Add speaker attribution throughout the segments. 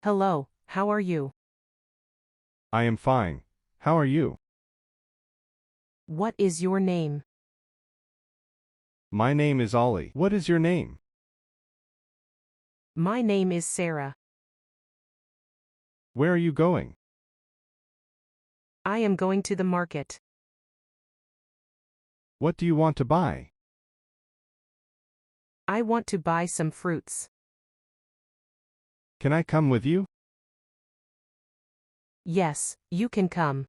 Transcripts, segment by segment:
Speaker 1: Hello, how are you?
Speaker 2: I am fine. How are you?
Speaker 1: What is your name?
Speaker 2: My name is Ollie. What is your name?
Speaker 1: My name is Sarah.
Speaker 2: Where are you going?
Speaker 1: I am going to the market.
Speaker 2: What do you want to buy?
Speaker 1: I want to buy some fruits.
Speaker 2: Can I come with you?
Speaker 1: Yes, you can come.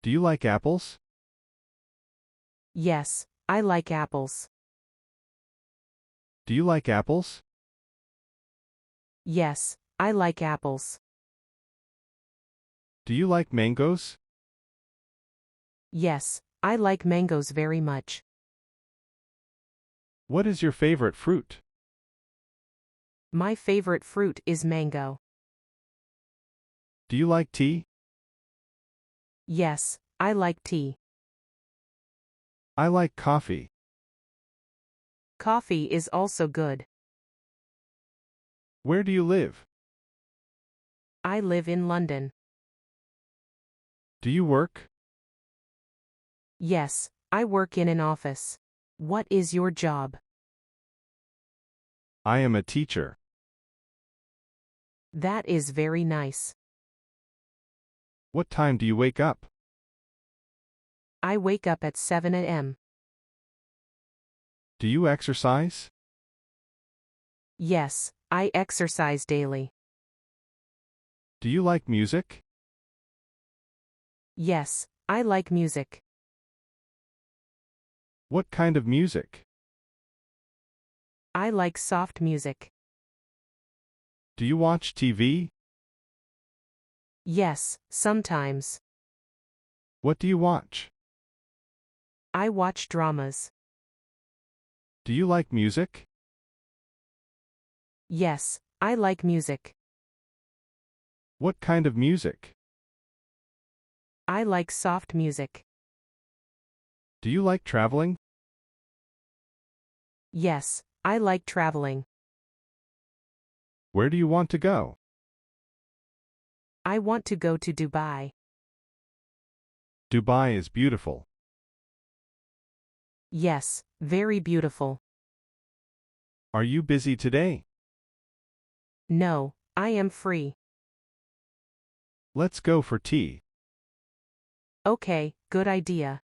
Speaker 2: Do you like apples?
Speaker 1: Yes, I like apples.
Speaker 2: Do you like apples?
Speaker 1: Yes, I like apples.
Speaker 2: Do you like mangoes?
Speaker 1: Yes, I like mangoes very much.
Speaker 2: What is your favorite fruit?
Speaker 1: My favorite fruit is mango.
Speaker 2: Do you like tea?
Speaker 1: Yes, I like tea.
Speaker 2: I like coffee.
Speaker 1: Coffee is also good.
Speaker 2: Where do you live?
Speaker 1: I live in London.
Speaker 2: Do you work?
Speaker 1: Yes, I work in an office. What is your job?
Speaker 2: I am a teacher.
Speaker 1: That is very nice.
Speaker 2: What time do you wake up?
Speaker 1: I wake up at 7 a.m.
Speaker 2: Do you exercise?
Speaker 1: Yes, I exercise daily.
Speaker 2: Do you like music?
Speaker 1: Yes, I like music.
Speaker 2: What kind of music?
Speaker 1: I like soft music.
Speaker 2: Do you watch TV?
Speaker 1: Yes, sometimes.
Speaker 2: What do you watch?
Speaker 1: I watch dramas.
Speaker 2: Do you like music?
Speaker 1: Yes, I like music.
Speaker 2: What kind of music?
Speaker 1: I like soft music.
Speaker 2: Do you like traveling?
Speaker 1: Yes, I like traveling.
Speaker 2: Where do you want to go?
Speaker 1: I want to go to Dubai.
Speaker 2: Dubai is beautiful.
Speaker 1: Yes, very beautiful.
Speaker 2: Are you busy today?
Speaker 1: No, I am free.
Speaker 2: Let's go for tea.
Speaker 1: Okay, good idea.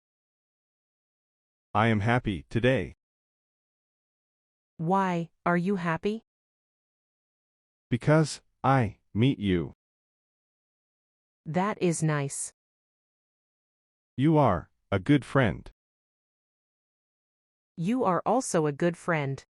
Speaker 2: I am happy today.
Speaker 1: Why, are you happy?
Speaker 2: Because I meet you.
Speaker 1: That is nice.
Speaker 2: You are a good friend.
Speaker 1: You are also a good friend.